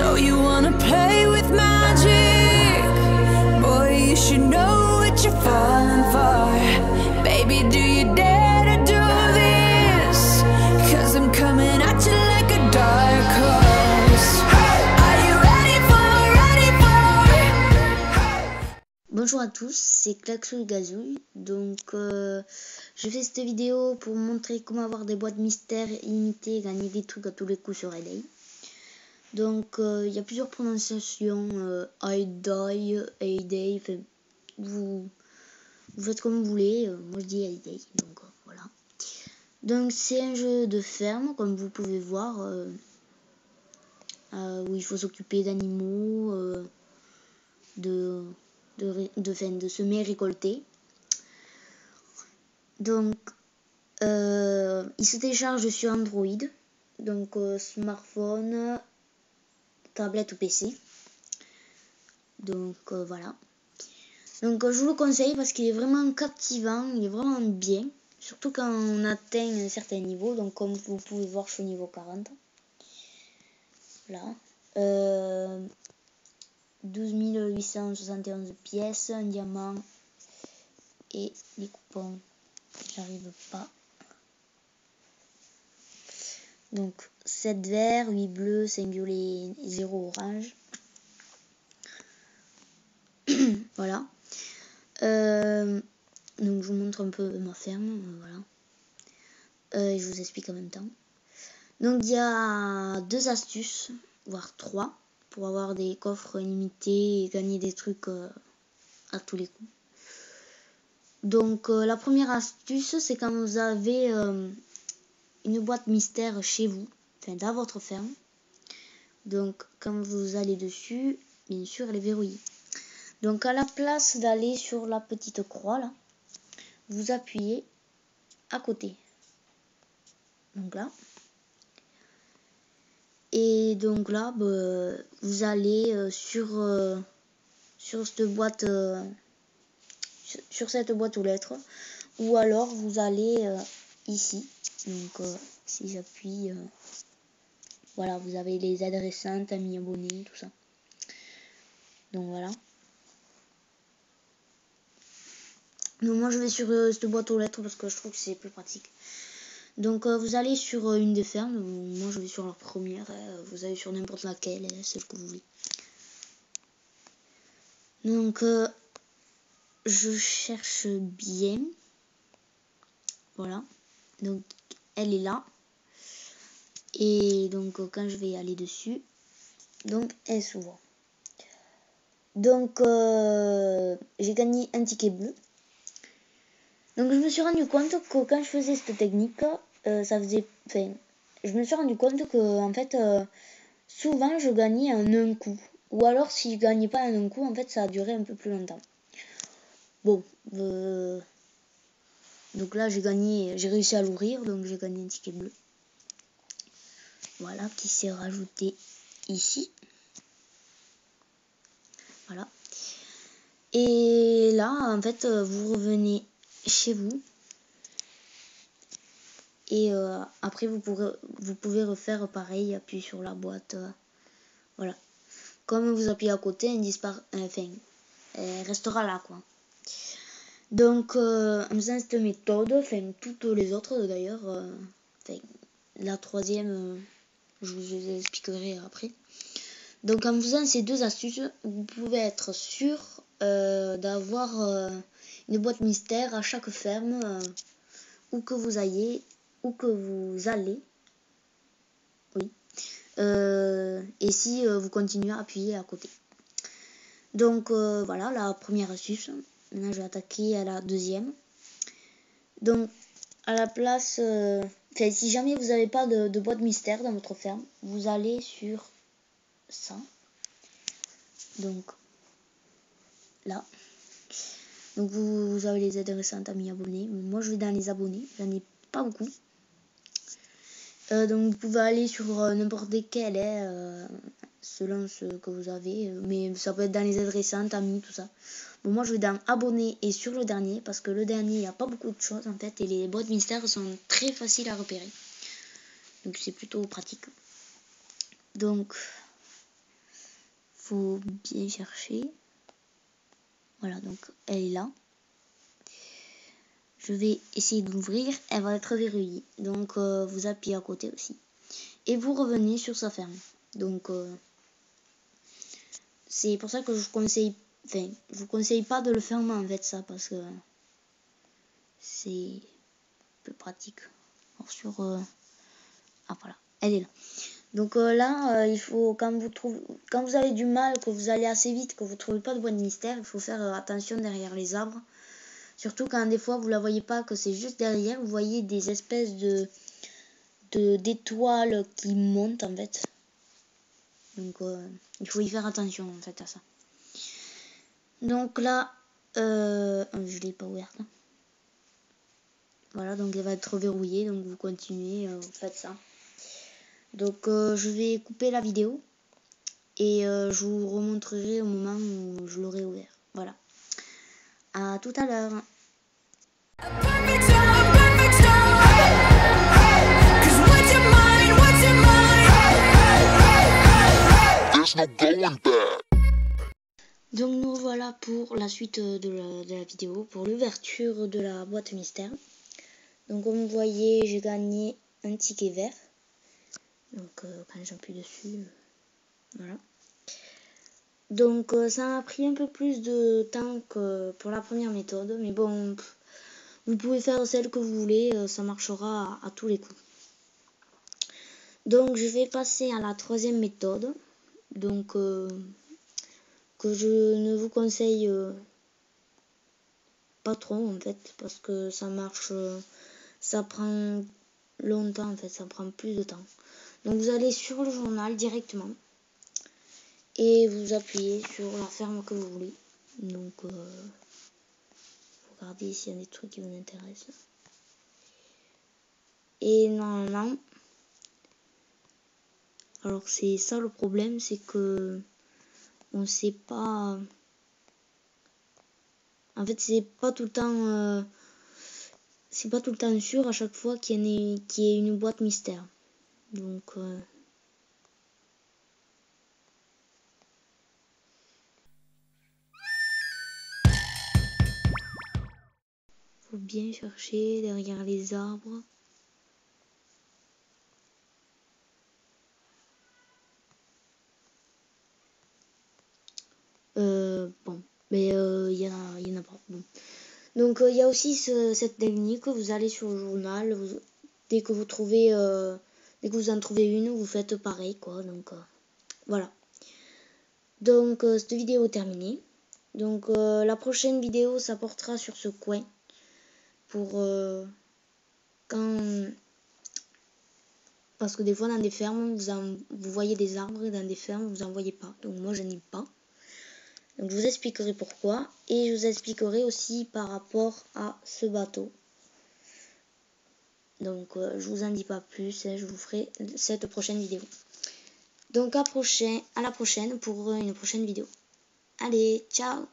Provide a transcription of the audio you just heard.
So you wanna play with magic? Boy, you should know what you're falling for. Baby, do you dare to do this? 'Cause I'm coming at you like a dark horse. Are you ready for? Bonjour à tous, c'est Klaxou Gazouille. Donc je fais cette vidéo pour montrer comment avoir des boîtes mystères illimitées et gagner des trucs à tous les coups sur Hay-Day. Donc il y a plusieurs prononciations, Hay-Day, vous faites comme vous voulez, moi je dis Hay-Day, donc voilà. Donc c'est un jeu de ferme, comme vous pouvez voir, où il faut s'occuper d'animaux, de semer et récolter. Donc il se télécharge sur Android, donc smartphone, tablette ou PC. Donc voilà. Donc je vous le conseille parce qu'il est vraiment captivant, il est vraiment bien, surtout quand on atteint un certain niveau. Donc comme vous pouvez voir, je suis au niveau 40. Là. 12 871 pièces, un diamant et les coupons. J'arrive pas. Donc 7 verts, 8 bleus, 5 violets, 0 orange. Voilà. Donc je vous montre un peu ma ferme. Voilà. Je vous explique en même temps. Donc il y a 2 astuces, voire 3, pour avoir des coffres illimités et gagner des trucs à tous les coups. Donc la première astuce, c'est quand vous avez une boîte mystère chez vous, enfin dans votre ferme. Donc quand vous allez dessus, bien sûr elle est verrouillée. Donc à la place d'aller sur la petite croix là, vous appuyez à côté. Donc là. Et donc là, vous allez sur cette boîte aux lettres, ou alors vous allez ici. Donc si j'appuie, voilà, vous avez les aides récentes, amis, abonnés, tout ça. Donc voilà. Donc moi je vais sur cette boîte aux lettres parce que je trouve que c'est plus pratique. Donc vous allez sur une des fermes. Moi je vais sur la première. Vous allez sur n'importe laquelle, celle que vous voulez. Donc je cherche bien. Voilà. Donc elle est là. Et donc quand je vais aller dessus, donc elle s'ouvre. Donc j'ai gagné un ticket bleu. Donc je me suis rendu compte que quand je faisais cette technique, je me suis rendu compte que en fait souvent je gagnais en un coup. Ou alors si je gagnais pas en un coup, en fait ça a duré un peu plus longtemps. Bon, donc là j'ai réussi à l'ouvrir, donc j'ai gagné un ticket bleu. Voilà, qui s'est rajouté ici. Voilà. Et là, en fait, vous revenez chez vous. Et après, vous pouvez refaire pareil, appuyer sur la boîte. Voilà. Comme vous appuyez à côté, elle restera là, quoi. Donc, en faisant cette méthode, toutes les autres d'ailleurs, la troisième, je vous expliquerai après. Donc en faisant ces 2 astuces, vous pouvez être sûr d'avoir une boîte mystère à chaque ferme, où que vous allez. Oui. Et si vous continuez à appuyer à côté. Donc voilà la première astuce. Maintenant je vais attaquer à la deuxième. Donc à la place, si jamais vous n'avez pas de boîte mystère dans votre ferme, vous allez sur ça. Donc là. Donc vous avez les aides récentes, amis, abonnés. Moi je vais dans les abonnés, j'en ai pas beaucoup. Donc vous pouvez aller sur n'importe lesquels, selon ce que vous avez. Mais ça peut être dans les aides récentes, amis, tout ça. Bon, moi je vais dans abonnés et sur le dernier, parce que le dernier il n'y a pas beaucoup de choses en fait. Et les boîtes mystères sont très faciles à repérer. Donc c'est plutôt pratique. Donc faut bien chercher. Voilà, donc elle est là. Je vais essayer de l'ouvrir. Elle va être verrouillée. Donc vous appuyez à côté aussi. Et vous revenez sur sa ferme. Donc c'est pour ça que je vous conseille pas de le fermer en fait ça, parce que c'est peu pratique. Alors, sur ah voilà, elle est là. Donc là, il faut quand vous avez du mal, que vous allez assez vite, que vous trouvez pas de boîte mystère, il faut faire attention derrière les arbres. Surtout quand des fois vous la voyez pas, que c'est juste derrière, vous voyez des espèces d'étoiles qui montent en fait. Donc il faut y faire attention en fait à ça. Donc là, je l'ai pas ouverte. Voilà, donc elle va être verrouillée, donc vous continuez, vous faites ça. Donc je vais couper la vidéo et je vous remontrerai au moment où je l'aurai ouvert. Voilà. À tout à l'heure. Perfect storm. 'Cause what's your mind? There's no going back. Donc nous voilà pour la suite de la vidéo, pour l'ouverture de la boîte mystère. Donc comme vous voyez, j'ai gagné un ticket vert. Donc quand j'appuie dessus, voilà. Donc ça m'a pris un peu plus de temps que pour la première méthode. Mais bon, vous pouvez faire celle que vous voulez, ça marchera à tous les coups. Donc je vais passer à la troisième méthode. Donc que je ne vous conseille pas trop en fait, parce que ça marche, ça prend longtemps en fait, ça prend plus de temps. Donc vous allez sur le journal directement et vous appuyez sur la ferme que vous voulez. Donc regardez s'il y a des trucs qui vous intéressent. Et normalement, alors c'est ça le problème, c'est que on sait pas. En fait, c'est pas tout le temps sûr à chaque fois qu'il y ait une boîte mystère. Donc faut bien chercher derrière les arbres. Bon, mais il y en a pas. Bon. Donc il y a aussi cette technique, vous allez sur le journal, dès que vous en trouvez une, vous faites pareil quoi. Donc voilà. Donc cette vidéo est terminée. Donc la prochaine vidéo ça portera sur ce coin pour parce que des fois dans des fermes vous voyez des arbres et dans des fermes vous en voyez pas. Donc moi je n'ai pas. Donc je vous expliquerai pourquoi et je vous expliquerai aussi par rapport à ce bateau. Donc je vous en dis pas plus, je vous ferai cette prochaine vidéo. Donc à la prochaine pour une prochaine vidéo. Allez, ciao!